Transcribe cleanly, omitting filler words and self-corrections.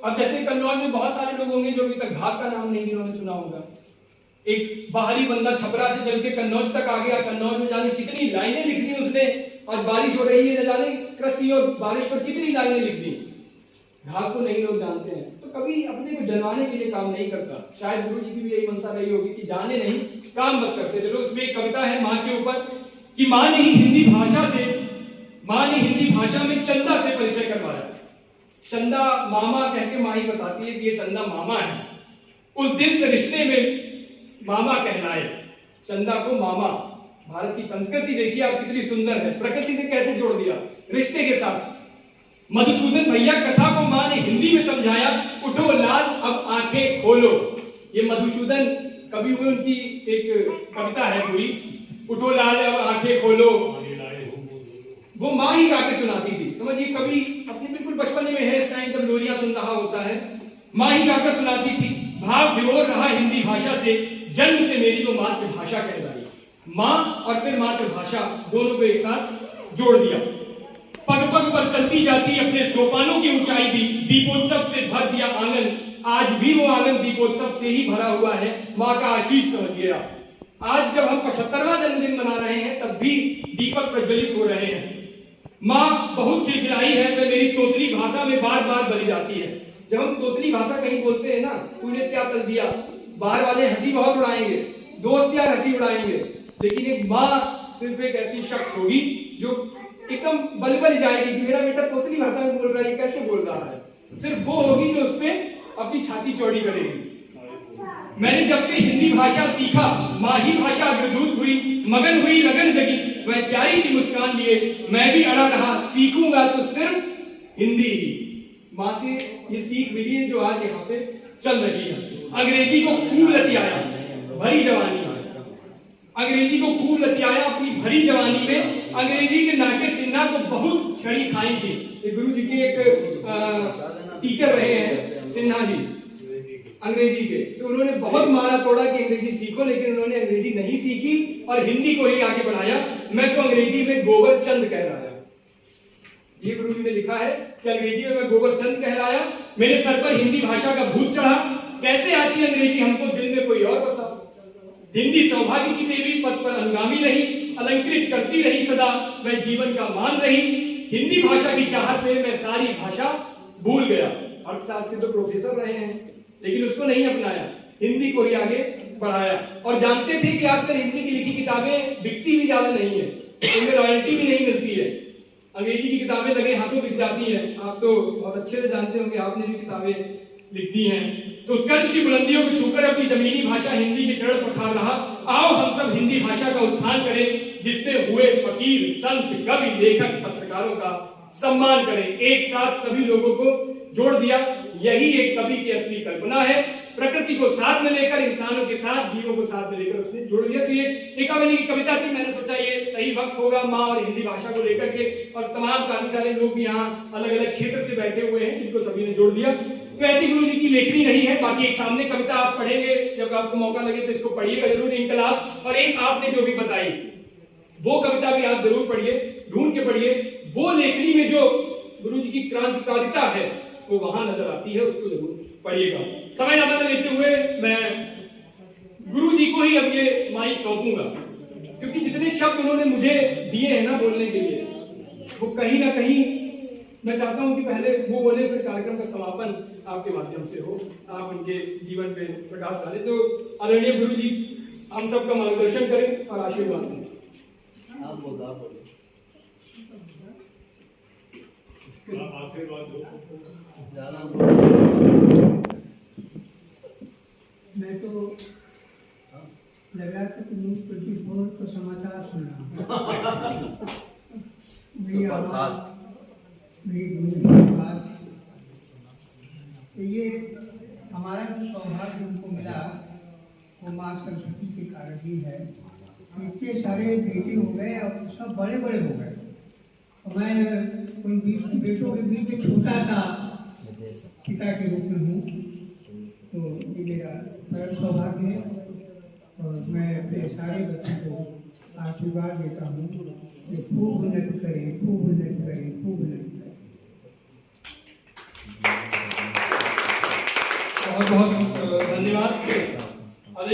अब जैसे कन्नौज में बहुत सारे लोग होंगे जो अभी तक घाट का नाम नहीं इन्होंने सुना होगा। एक बाहरी बंदा छपरा से चल के कन्नौज तक आ गया, कन्नौज में जाने कितनी लाइनें लिख दी उसने, और बारिश हो रही है न जाने कृषि और बारिश पर कितनी लाइनें लिख दी। घाट को नहीं लोग जानते हैं, तो कभी अपने को जनवाने के लिए काम नहीं करता। शायद गुरु जी की भी यही मंशा रही होगी कि जाने नहीं, काम बस करते चलो। उसमें एक कविता है माँ के ऊपर कि माँ ने ही हिंदी भाषा में चंदा से परिचय करवाया। चंदा मामा कह के माँ ही बताती है कि ये चंदा मामा है। उस दिन से रिश्ते में मामा कहलाए, चंदा को मामा। भारत की संस्कृति देखिए आप कितनी सुंदर है, प्रकृति से कैसे जोड़ दिया रिश्ते के साथ। मधुसूदन भैया कथा को माँ ने हिंदी में समझाया, उठो लाल अब आंखें खोलो। ये मधुसूदन कवि हुए, उनकी एक कविता है पूरी, उठो लाल अब आंखें खोलो। वो माँ ही गा के सुनाती थी। समझिए कवि अपने बिल्कुल बचपन में है इस टाइम जब लोरियां सुन रहा होता है, माँ ही गाकर सुनाती थी। भाव विभोर रहा हिंदी भाषा से, जन्म से मेरी वो मातृभाषा कहलाई। माँ और फिर मातृभाषा दोनों को एक साथ जोड़ दिया। पग पग पर चलती जाती अपने सोपानों की ऊंचाई दी, दीपोत्सव से भर दिया आंगन। आज भी वो आंगन दीपोत्सव से ही भरा हुआ है, माँ का आशीष समझिए आप। आज जब हम 75वां जन्मदिन मना रहे हैं तब भी दीपक प्रज्वलित हो रहे हैं। माँ बहुत खिलखिलाई है, वह मेरी तोतली भाषा में बार बार भरी जाती है। जब हम तोतली भाषा कहीं बोलते हैं ना, तूने क्या कर दिया, बाहर वाले हंसी बहुत उड़ाएंगे, दोस्त यार हंसी उड़ाएंगे, लेकिन एक माँ सिर्फ एक ऐसी शख्स होगी जो एकदम बलबल जाएगी कि मेरा बेटा तोतली भाषा में बोल रहा है, कैसे बोल रहा है। सिर्फ वो होगी जो उस पर अपनी छाती चौड़ी करेगी। मैंने जब से हिंदी भाषा सीखा, माँ ही भाषा अग्रदूत हुई, मगन हुई लगन जगी, वह प्यारी सी मुस्कान लिए मैं भी अड़ा रहा, सीखूंगा तो सिर्फ हिंदी। माँ से ये सीख मिली है जो आज यहाँ पे चल रही है। अंग्रेजी को खूब लतियाया भरी जवानी में, अंग्रेजी को खूब लतियाया अपनी भरी जवानी में। अंग्रेजी के नाके सिन्हा को बहुत छड़ी खाई थी। ये गुरु जी के एक टीचर रहे हैं सिन्हा जी अंग्रेजी के, तो उन्होंने बहुत मारा तोड़ा कि अंग्रेजी सीखो, लेकिन उन्होंने अंग्रेजी नहीं सीखी और हिंदी को ही आगे बढ़ाया। मैं तो अंग्रेजी में गोबर चंद कहलाया। ये गुरु जी ने लिखा है कि अंग्रेजी में मैं गोबर चंद कहलाया, मेरे सर पर हिंदी भाषा का भूत चढ़ा, कैसे आती अंग्रेजी हमको दिल में कोई और बसा। हिंदी सौभाग्य की देवी पद पर अनुगामी रही, अलंकृत करती रही सदा, वह जीवन का मान रही। हिंदी भाषा की चाहत में मैं सारी भाषा भूल गया। अर्थशास्त्र के तो प्रोफेसर रहे हैं, लेकिन उसको नहीं अपनाया, हिंदी को ही आगे बढ़ाया। और जानते थे कि आजकल हिंदी की लिखी किताबें बिकती भी ज्यादा नहीं है, उनमें रॉयल्टी भी नहीं मिलती है। अंग्रेजी की किताबें लगे हाथों बिक जाती हैं। आप तो बहुत अच्छे से जानते होंगे, आपने भी किताबें लिख दी हैं। तो उत्कर्ष की बुलंदियों को छूकर अपनी जमीनी भाषा हिंदी के चरण पखार रहा। आओ हम सब हिंदी भाषा का उत्थान करें, जिसमें हुए फकीर, संत, कवि, लेखक, पत्रकारों का सम्मान करें। एक साथ सभी लोगों को जोड़ दिया। यही एक कवि की असली कल्पना है। प्रकृति को साथ में लेकर, इंसानों के साथ, जीवों को साथ में लेकर उसने जोड़ दिया। तो ये एकावली की कविता थी। मैंने सोचा ये सही वक्त होगा माँ और हिंदी भाषा को लेकर के, और तमाम काफी सारे लोग भी यहाँ अलग अलग क्षेत्र से बैठे हुए हैं, जिनको सभी ने जोड़ दिया। तो ऐसी गुरु जी की लेखनी रही है। बाकी एक सामने कविता आप पढ़ेंगे, जब आपको मौका लगे तो इसको पढ़िएगा जरूर, इनकलाब। और एक आपने जो भी बताई वो कविता भी आप जरूर पढ़िए, ढूंढ के पढ़िए। वो लेखनी में जो गुरु जी की क्रांतिकारिता है वो वहां नजर आती है, उसको जरूर पढ़िएगा। समय ज्यादा न लेते हुए मैं गुरु जी को ही अब ये माइक सौंपूंगा, क्योंकि जितने शब्द उन्होंने मुझे दिए हैं ना बोलने के लिए, वो कहीं ना कहीं मैं चाहता हूं कि पहले वो बोले, फिर कार्यक्रम का समापन आपके माध्यम से हो, आप उनके जीवन पे प्रकाश डालें। तो आदरणीय गुरु जी हम सबका मार्गदर्शन करें और आशीर्वाद दें। आप बोलो आशीर्वाद दो। मैं तो लग रहा था कि न्यूज 24 को समाचार सुन रहा हूँ। तो ये हमारा जो सौभाग्य हमको मिला वो माँ सरस्वती के कारण ही है। इतने सारे बेटे हो गए और सब बड़े बड़े हो गए। मैं उन बेटों के बीच में छोटा सा पिता के रूप में हूँ। तो ये मेरा बड़ा सौभाग्य है और मैं अपने सारे बच्चों को आशीर्वाद देता हूँ कि खूब उन्नति करें, खूब उन्नति करें, खूब उन्नति करें। बहुत बहुत धन्यवाद।